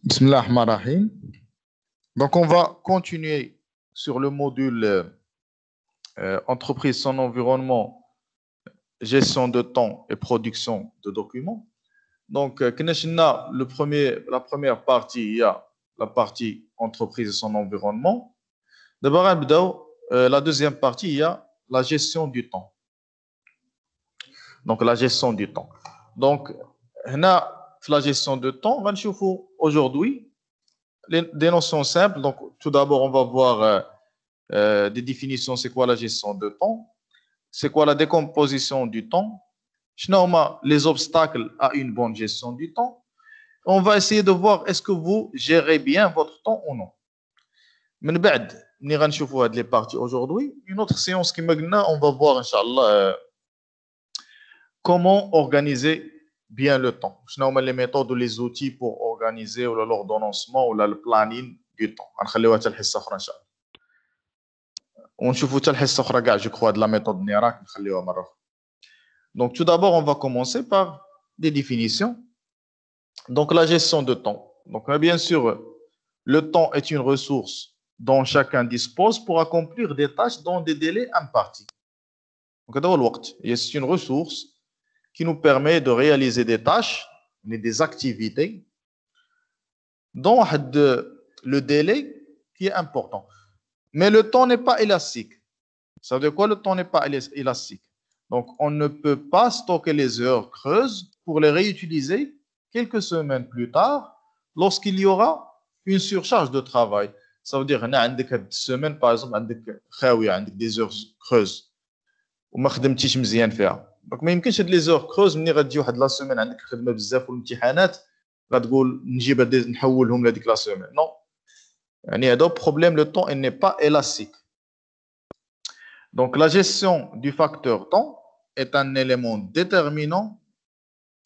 Bismillahirrahmanirrahim. Donc, on va continuer sur le module entreprise, son environnement, gestion de temps et production de documents. Donc, la première partie, il y a la partie entreprise et son environnement. D'abord, la deuxième partie, il y a la gestion du temps. Donc, la gestion du temps. Donc, la gestion de temps, on va voir aujourd'hui des notions simples. Donc, tout d'abord, on va voir des définitions. C'est quoi la gestion de temps? C'est quoi la décomposition du temps? Les obstacles à une bonne gestion du temps. On va essayer de voir est-ce que vous gérez bien votre temps ou non. Mais nous allons voir les parties aujourd'hui. Une autre séance qui maintenant, on va voir, Inch'Allah, comment organiser bien le temps. Je n'ai les méthodes ou les outils pour organiser l'ordonnancement ou le planning du temps. On je crois, de la méthode Nérac. Donc, tout d'abord, on va commencer par des définitions. Donc, la gestion de temps. Donc, bien sûr, le temps est une ressource dont chacun dispose pour accomplir des tâches dans des délais impartis. Donc, c'est une ressource qui nous permet de réaliser des tâches, des activités dans le délai qui est important. Mais le temps n'est pas élastique. Ça veut dire quoi, le temps n'est pas élastique? Donc, on ne peut pas stocker les heures creuses pour les réutiliser quelques semaines plus tard lorsqu'il y aura une surcharge de travail. Ça veut dire, cette semaine, par exemple, des heures creuses وما خدمتيش مزيان فيها. دونك ما يمكنش هاد لي زور كروز ملي غتجي واحد لا سيمين عندك خدمه بزاف والامتحانات غتقول نجيب نحولهم لهذيك لا سيمين. نو يعني هذا بروبليم لو طون il n'est pas élastique. Donc la gestion du facteur temps est un élément déterminant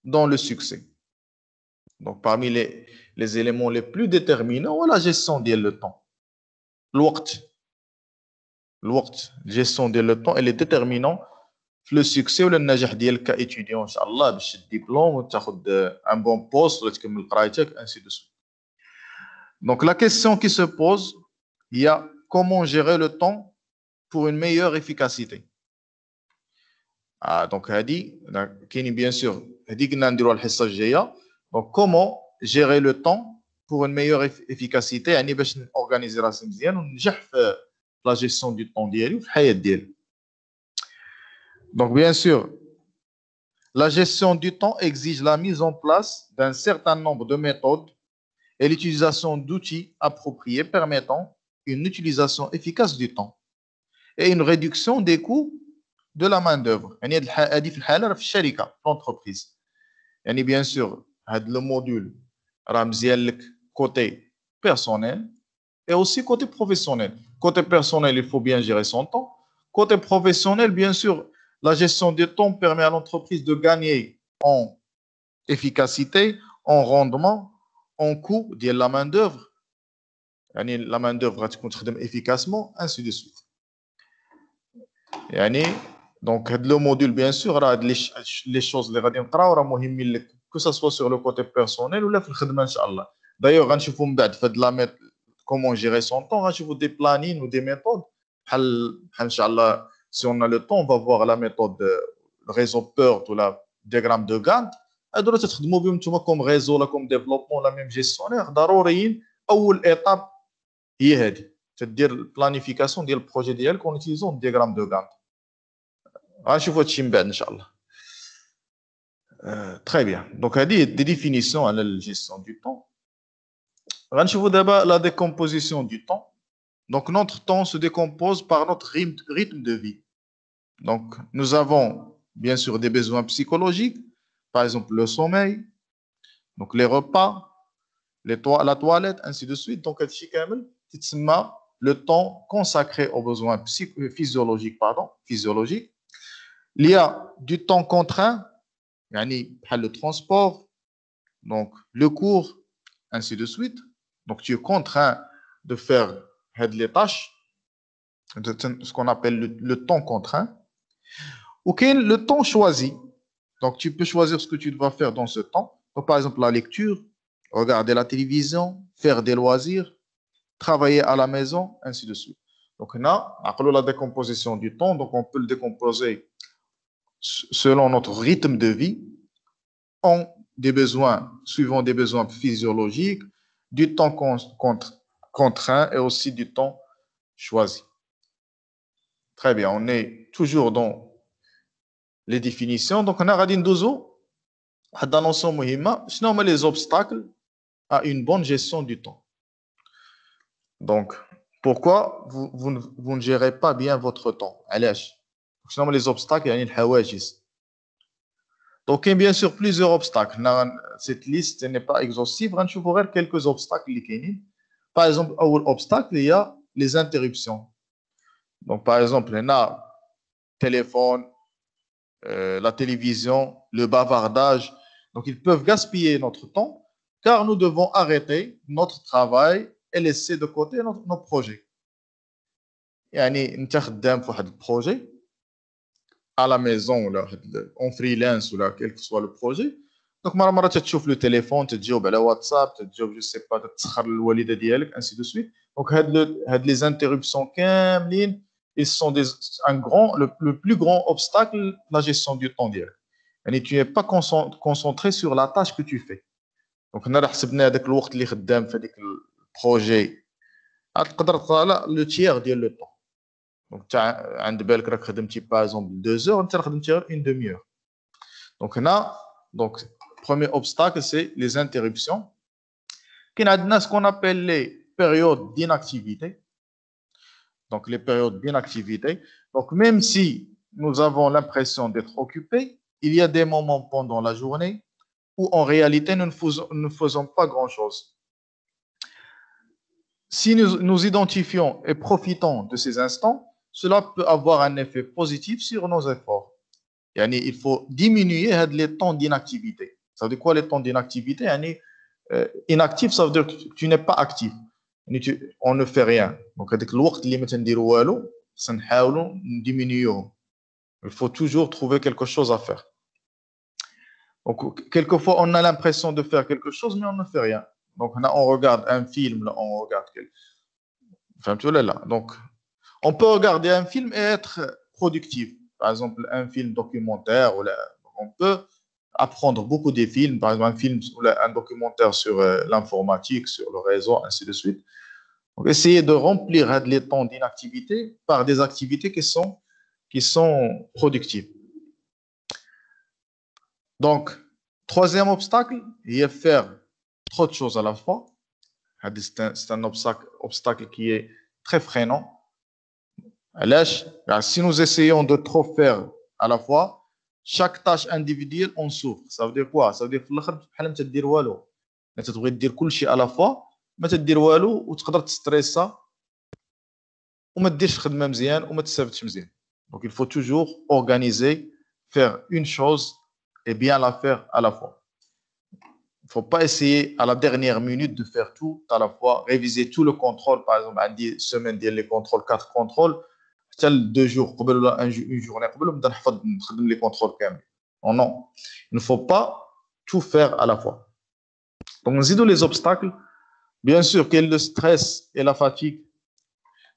dans le succès. Donc parmi les éléments les plus déterminants, la gestion ديال le temps. الوقت gestion ديال le temps elle est déterminant في le succès ولا النجاح ديالك كايتيديون ان شاء الله باش الدبلوم وتاخذ ان بون بوست ولا تكمل قرايتك ainsi de suite. Donc la question qui se pose, il y a comment gérer le temps pour une meilleure efficacité. Donc هذه كاين bien sûr هذه كنا نديروها الحصه الجايه. Donc comment gérer le temps pour une meilleure efficacité يعني باش نورغانيزي راسي مزيان وننجح في la gestion du temps ديالي وفي الحياه ديالي. Donc, bien sûr, la gestion du temps exige la mise en place d'un certain nombre de méthodes et l'utilisation d'outils appropriés permettant une utilisation efficace du temps et une réduction des coûts de la main-d'œuvre. هذه في الحالة في الشركة في l'entreprise. يعني bien sûr, le module راه مزيان لك côté personnel et aussi côté professionnel. Côté personnel, il faut bien gérer son temps. Côté professionnel, bien sûr, la gestion du temps permet à l'entreprise de gagner en efficacité, en rendement, en coût de la main-d'œuvre. La main-d'œuvre va être efficacement, ainsi de suite. Donc, le module, bien sûr, les choses que ce soit sur le côté personnel ou la khidma. D'ailleurs, comment gérer son temps, des plannings ou des méthodes. Si on a le temps, on va voir la méthode réseau PERT ou la diagramme de Gantt. Comme réseau, comme développement, la même gestionnaire. أول étape هي هذه تدير البلانيفيكاسيون ديال البروجي ديالك en utilisant le diagramme de Gantt. غنشوفوا هادشي من بعد ان شاء الله. Très bien. Donc هذه des définitions على la gestion du temps. غنشوفوا دابا la décomposition du temps. Donc notre temps se décompose par notre rythme de vie. Donc nous avons bien sûr des besoins psychologiques, par exemple le sommeil, donc les repas, la toilette, ainsi de suite. Donc le temps consacré aux besoins physiologiques. Il y a du temps contraint, le transport, donc le cours, ainsi de suite. Donc tu es contraint de faire les tâches, ce qu'on appelle le temps contraint. Ou le temps choisi. Donc tu peux choisir ce que tu dois faire dans ce temps. Donc, par exemple, la lecture, regarder la télévision, faire des loisirs, travailler à la maison, ainsi de suite. Donc, on a la décomposition du temps. Donc, on peut le décomposer selon notre rythme de vie, en des besoins, suivant des besoins physiologiques, du temps contraint et aussi du temps choisi. Très bien, on est toujours dans les définitions. Donc, on a غادي ندوزو واحد notion مهمة. شنو هما les obstacles à une bonne gestion du temps? Donc, pourquoi vous ne gérez pas bien votre temps? علاش؟ شنو هما les obstacles يعني الحواجز. Donc, il y a bien sûr plusieurs obstacles. Cette liste n'est pas exhaustive. On va quelques obstacles. Par exemple, un obstacle, il y a les interruptions. Donc, par exemple, il y a le téléphone, la télévision, le bavardage. Donc, ils peuvent gaspiller notre temps car nous devons arrêter notre travail et laisser de côté nos projets. يعني انت خدام في واحد البروجي à la maison ولا en freelance ولا quel que soit le projet. Donc مرات تشوف لو تليفون تجاوب على واتساب تجاوب جو سي با تسخر الوالده ديالك ainsi de suite. Donc هاد les interruptions كاملين ils sont le plus grand obstacle la gestion du temps ديالك. يعني tu n'es pas concentré sur la tâche que tu fais. Donc حنا حسبنا هذاك الوقت اللي خدام في هذيك البروجي تقدر تطالع لو تيير ديال لو طون. Donc, tu as par exemple 2 heures, tu as une demi-heure. Donc, donc, premier obstacle, c'est les interruptions. Il y a ce qu'on appelle les périodes d'inactivité. Donc, les périodes d'inactivité. Donc, même si nous avons l'impression d'être occupés, il y a des moments pendant la journée où en réalité, nous ne faisons pas grand-chose. Si nous identifions et profitons de ces instants, cela peut avoir un effet positif sur nos efforts. Il faut diminuer les temps d'inactivité. Ça veut dire quoi les temps d'inactivité? Inactif, ça veut dire que tu n'es pas actif. On ne fait rien. Donc, il faut toujours trouver quelque chose à faire. Donc, quelquefois, on a l'impression de faire quelque chose, mais on ne fait rien. Donc, on regarde un film, on regarde enfin, tu là. Donc, on peut regarder un film et être productif. Par exemple, un film documentaire, on peut apprendre beaucoup des films, par exemple un documentaire sur l'informatique, sur le réseau, ainsi de suite. Donc, essayer de remplir les temps d'inactivité par des activités qui sont productives. Donc, troisième obstacle, il y a faire trop de choses à la fois. C'est un obstacle qui est très freinant. Si nous essayons de trop faire à la fois, chaque tâche individuelle on souffre. Ça veut dire quoi? Ça veut dire في الاخر بحال ما تدير والو. انت تبغي دير كل شيء à la fois ما تدير والو وتقدر تستريسا وما تديرش الخدمه مزيان وما تستافدش مزيان. Donc il faut toujours organiser, faire une chose et bien la faire à la fois. Il ne faut pas essayer à la dernière minute de faire tout à la fois, réviser tout le contrôle. Par exemple, عندي semaine ديال les contrôles, 4 contrôles. حتى 2 jours قبل ولا une journée قبل نبدا نخدم les contrôles كامل. Non, il ne faut pas tout faire à la fois. Donc نزيدوا les obstacles. Bien sûr qu'il y a le stress et la fatigue.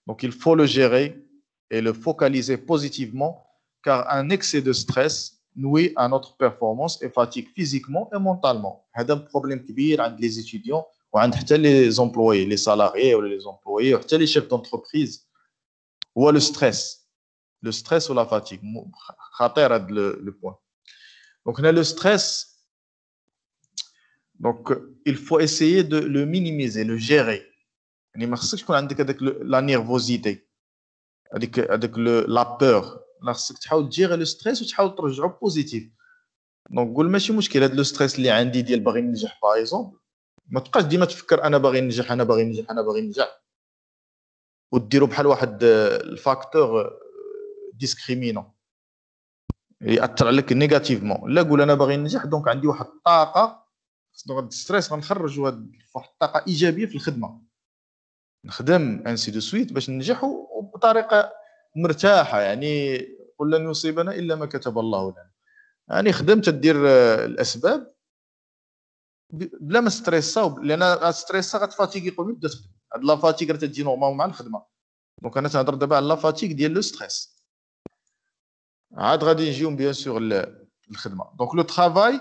Donc il faut le gérer et le focaliser positivement car un excès de stress nuit à notre performance et fatigue physiquement et mentalement. C'est un problème كبير عند les étudiants وعند حتى les employés, les salariés ou les employés ou حتى les chefs d'entreprise. Ou le stress ou la fatigue. خطير هذا le point. Donc on a le stress. Donc il faut essayer de le minimiser, le gérer. يعني ما خصكش تكون عندك هذاك la nervosité, هذاك la peur. خصك تحاول تجيري لو ستريس وتحاول ترجعو بوزيتيف. دونك قول ماشي مشكل هذا لو ستريس اللي عندي ديال باغي ننجح باغ اكزومبل ما تبقاش ديما تفكر انا باغي ننجح انا باغي ننجح انا باغي ننجح وديرو بحال واحد الفاكتور ديسكريمينون ياثر عليك نيجاتيفمون. لا قول انا باغي ننجح دونك عندي واحد الطاقه دونك هاد الستريس غنخرج واحد الطاقه ايجابيه في الخدمه نخدم انسي دو سويت باش ننجح وبطريقه مرتاحه. يعني قل لن يصيبنا الا ما كتب الله لنا. يعني خدمت تدير الاسباب بلا ما ستريسا لان ستريسا غتفاتيكي قبل ما تبدا تخدم هاد لا فاتيك راه تجي نورمال مع الخدمه دونك انا تهضر دابا على لا فاتيك ديال لو ستريس عاد غادي نجيو بيان سور الخدمه دونك لو travail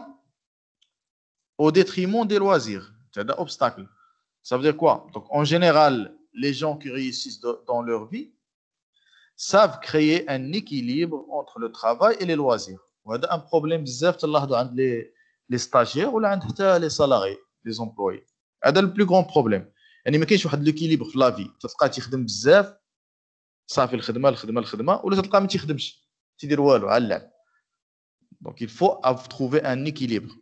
au détriment des loisirs c'est un obstacle ça veut dire quoi donc en général les gens qui réussissent dans leur vie savent créer un équilibre entre le travail et les loisirs وهذا un problème بزاف تلاحظوا عند les stagiaires ولا عند حتى les salariés les employés هذا le plus grand problème يعني ما كاينش واحد ليكيليبر في لافي تلقى تيخدم بزاف صافي الخدمه ولا تلقى ما تيخدمش تيدير والو على اللعب donc il faut trouver un équilibre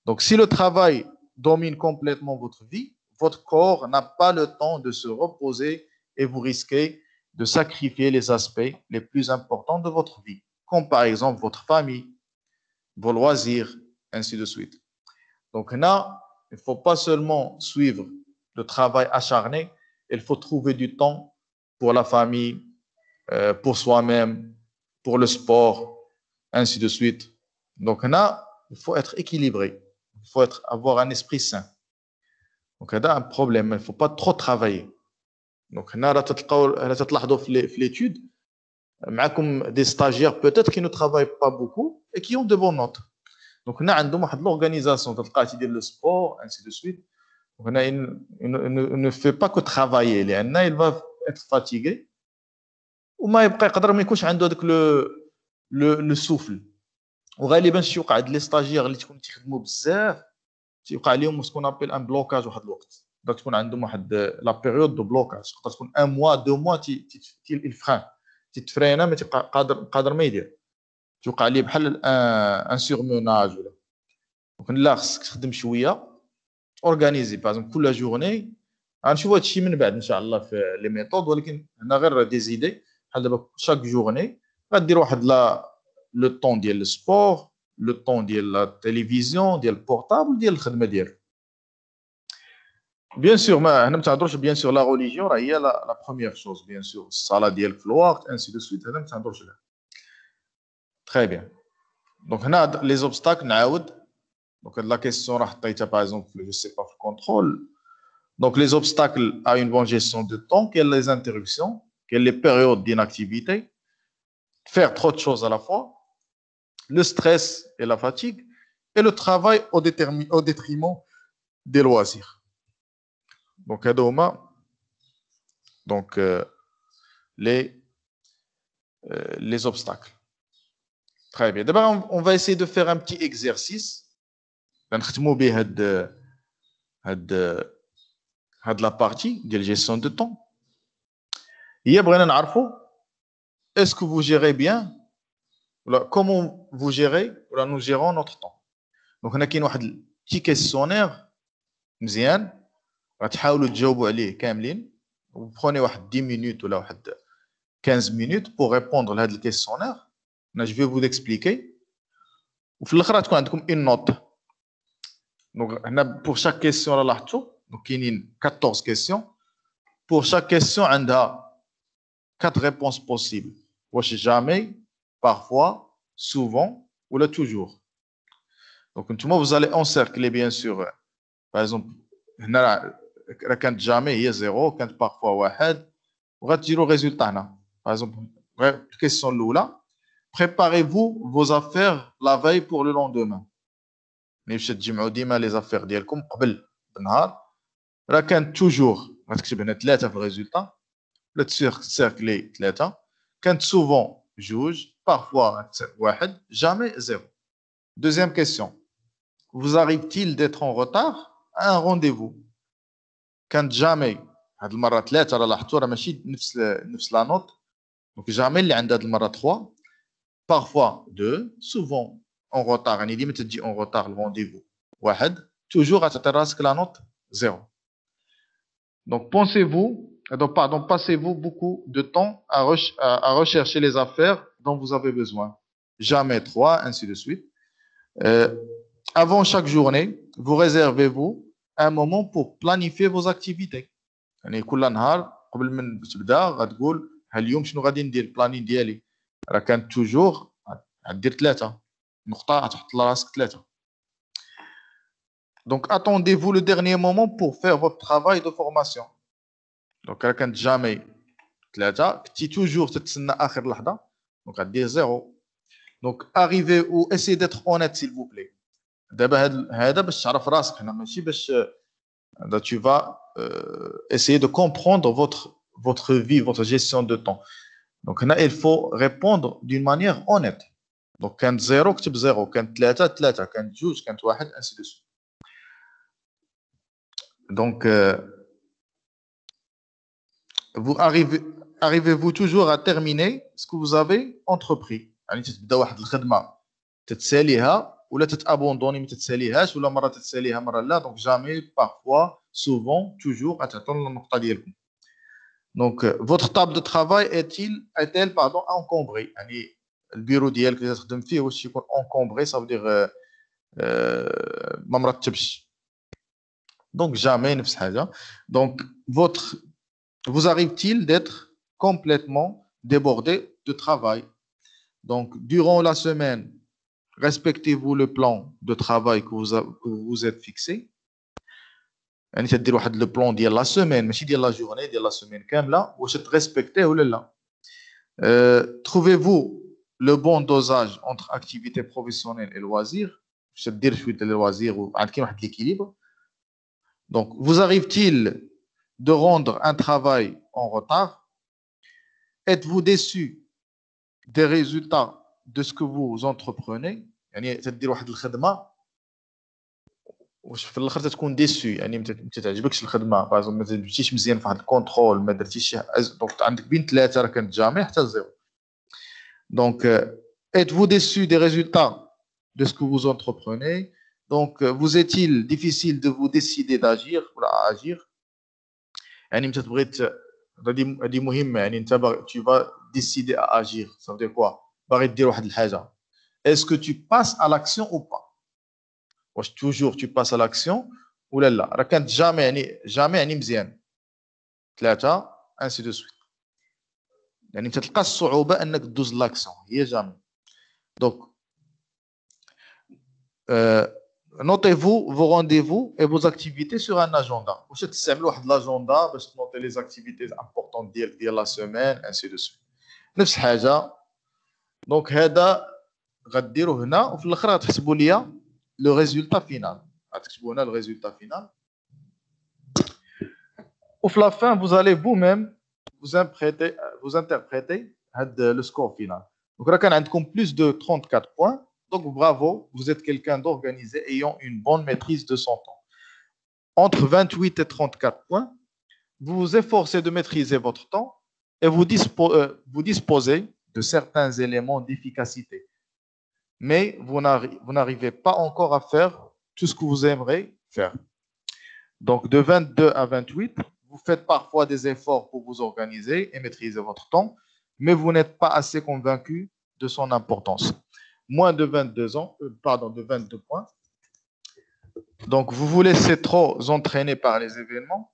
donc si le travail domine complètement votre vie votre corps n'a pas le temps de se reposer et vous risquez de sacrifier les aspects les plus importants de votre vie comme par exemple votre famille vos loisirs ainsi de suite donc là il faut pas seulement suivre le travail acharné il faut trouver du temps pour la famille pour soi-même pour le sport ainsi de suite donc là il faut être équilibré il faut avoir un esprit sain donc هذا un problème il faut pas trop travailler donc هنا راه تتلاحظوا في l'étude معكم des stagiaires peut-être qui ne travaillent pas beaucoup et qui ont de bonnes notes donc هنا عندهم واحد l'organisation تلقاه تيدير le sport ainsi de suite donc هنا il ne fait pas que travailler لان il va être fatigué وما يبقى يقدر ما يكونش عنده داك لو سوفل وغالبا شي وقع عند لي ستاجير اللي تكون تيخدموا بزاف تيوقع عليهم سكون ابيل ان بلوكاج واحد الوقت تقدر تكون عندهم واحد لا بيريود دو بلوكاج تقدر تكون ان موا دو موا الفران تيتفرينا ما تيبقى قادر ما يدير توقع عليه بحال ان سورموناج ولا دونك لا خصك تخدم شويه اورغانيزي باغ كل جورني غنشوفوا هادشي من بعد ان شاء الله في لي ميثود ولكن هنا غير دي زيدي بحال دابا شاك جورني غدير واحد لا لو طون ديال السبور لو طون ديال لا تيليفزيون ديال البورطابل ديال الخدمه ديالو بيان سور ما هنا ما تهضروش بيان سور لا ريليجيون راه هي لا بروميير شوز بيان سور الصلاه ديالك في الوقت انسي دو سويت هذا ما تهضروش عليه تري بيان دونك هنا لي زوبستاكل نعاود دونك هاد لا كيسيون راه حطيتها باغ اكزومبل جو سي با في الكونترول دونك لي زوبستاكل ا اون بون جيستيون دو طون كاين لي انتررuptions كاين لي بيريود d'inactivité faire trop de choses à la fois le stress et la fatigue et le travail au détriment des loisirs donc هادو هما donc les obstacles très bien d'abord on va essayer de faire un petit exercice نختموا به هاد la partie ديال gestion de temps هي بغينا نعرفوا est-ce que vous gérez bien comment vous gérez ou nous gérons notre temps donc هنا كاين واحد petit questionnaire مزيان غتحاولوا تجاوبوا عليه كاملين وبخوني واحد 10 minutes ولا واحد 15 minutes pour répondre لهذا الكيسيونير انا je vais vous expliquer وفي الاخر تكون عندكم une note donc هنا pour chaque question راه لاحظتوا donc كاينين 14 questions pour chaque question عندها 4 réponses possibles واش jamais parfois souvent ou là toujours donc vous allez encercler bien sûr par exemple هنا راه كانت jamais هي 0 كانت parfois 1 وغتجيروا résultat هنا par exemple question الاولى préparez-vous vos affaires la veille pour le lendemain ملي باش تجمعوا ديما لي زافير ديالكم قبل النهار راه كانت toujours غتكتب هنا 3 في الريزولطا ولا تسيركلي 3 كانت souvent جوج parfois 1 jamais 0 deuxième question vous arrive-t-il d'être en retard à un rendez-vous كانت jamais هاد المره 3 راه لاحظتوا راه ماشي نفس لا نوت دونك jamais اللي عند هاد المره 3 parfois 2 souvent en retard يعني ديما تجي en retard le rendez-vous 1 toujours غتعطي راسك لا نوت 0 donc passez-vous beaucoup de temps à rechercher les affaires dont vous avez besoin jamais 3 ainsi de suite avant chaque journée vous réservez-vous un moment pour planifier vos activités يعني كل نهار قبل من تبدا غتقول اليوم شنو غادي ندير البلانين ديالي راه كانت توجور غدير 3 نقطه غتحط لراسك 3 Donc, attendez-vous le dernier moment pour faire votre travail de formation. Donc, quelqu'un jamais ثلاثة كنتي toujours تتسنى آخر لحظة donc غدير زيرو. Donc, arrivez ou essayez d'être honnête s'il vous plaît. دابا هذا باش تعرف راسك هنا ماشي باش tu vas essayer de comprendre votre vie, votre gestion de temps. Donc, là, il faut répondre d'une manière honnête. Donc, كانت زيرو كتب زيرو، كانت ثلاثة، كانت جوج، كانت واحد، ainsi de suite. Donc, arrivez-vous toujours à terminer ce que vous avez entrepris. يعني تبدا واحد الخدمة تتساليها ولا تتابوندوني ما تتساليهاش ولا مرة تتساليها مرة لا. Donc, jamais, parfois, souvent, toujours غتعطيو النقطة ديالكم. Donc, votre table de travail est-elle pardon, encombrée. يعني البيرو ديالك اللي تخدم فيه واش يكون encombré, ça veut dire ما مرتبش. Donc, jamais نفس حاجة. Donc, vous arrive-t-il d'être complètement débordé de travail? Donc, durant la semaine, respectez-vous le plan de travail que vous vous êtes fixé. يعني تدير واحد لو بلان ديال لا سيمين ماشي ديال لا جورني ديال لا سيمين كامله واش تريسبكتيه ولا لا. trouvez-vous le bon dosage entre activité professionnelle et loisirs واش تدير شويه ديال الوازير وعاد كاين واحد ليكيليبر. Donc, vous arrive-t-il de rendre un travail en retard? Êtes-vous déçu des résultats de ce que vous entreprenez? يعني تدير واحد الخدمه واش في الاخر تكون ديسو يعني ما تعجبكش الخدمه باغ ما درتيش مزيان في واحد الكونترول ما درتيش دونك عندك بين ثلاثه راه كانت جامي حتى زيرو. دونك êtes-vous déçu des résultats de ce que vous entreprenez? Donc vous est-il difficile de vous décider d'agir ولا agir؟ يعني انت بغيت هذه مهمه يعني انت tu vas décider à agir. ça veut dire quoi؟ باغي دير واحد الحاجه. est-ce que tu passes à l'action ou pas؟ واش توجور tu passes à l'action ولا لا؟ راه كانت جامي يعني مزيان ثلاثة ainsi de suite. يعني انت تلقى الصعوبة انك تدوز لاكسيون هي جامي. دونك notez-vous vos rendez-vous et vos activités sur un agenda. واش تستعملوا واحد لاجوندا باش تنوطي لي زاكتيفيتي امبورطون ديال لا سيمين ainsi de suite. نفس حاجة. دونك هذا غديروا هنا وفي الاخر غتحسبوا ليا لو ريزولتا فينال. غتكتبوا هنا لو ريزولتا فينال. Au la fin, vous allez vous-même vous interpréter le score final. Donc, là, on a plus de 34 points. Donc, bravo, vous êtes quelqu'un d'organisé ayant une bonne maîtrise de son temps. Entre 28 et 34 points, vous vous efforcez de maîtriser votre temps et vous disposez de certains éléments d'efficacité. Mais vous n'arrivez pas encore à faire tout ce que vous aimeriez faire. Donc, de 22 à 28, vous faites parfois des efforts pour vous organiser et maîtriser votre temps, mais vous n'êtes pas assez convaincu de son importance. Moins de 22 points. Donc, vous vous laissez trop entraîner par les événements.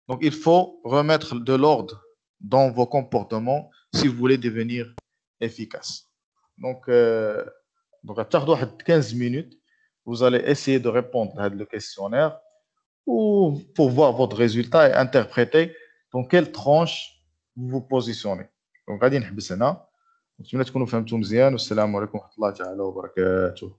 Donc, il faut remettre de l'ordre dans vos comportements si vous voulez devenir efficace. Donc à partir de 15 minutes, vous allez essayer de répondre à le questionnaire ou pour voir votre résultat et interpréter dans quelle tranche vous vous positionnez. Donc, غادي نحبس هنا. نتمنى تكونوا فهمتوا مزيان والسلام عليكم ورحمة الله تعالى وبركاته.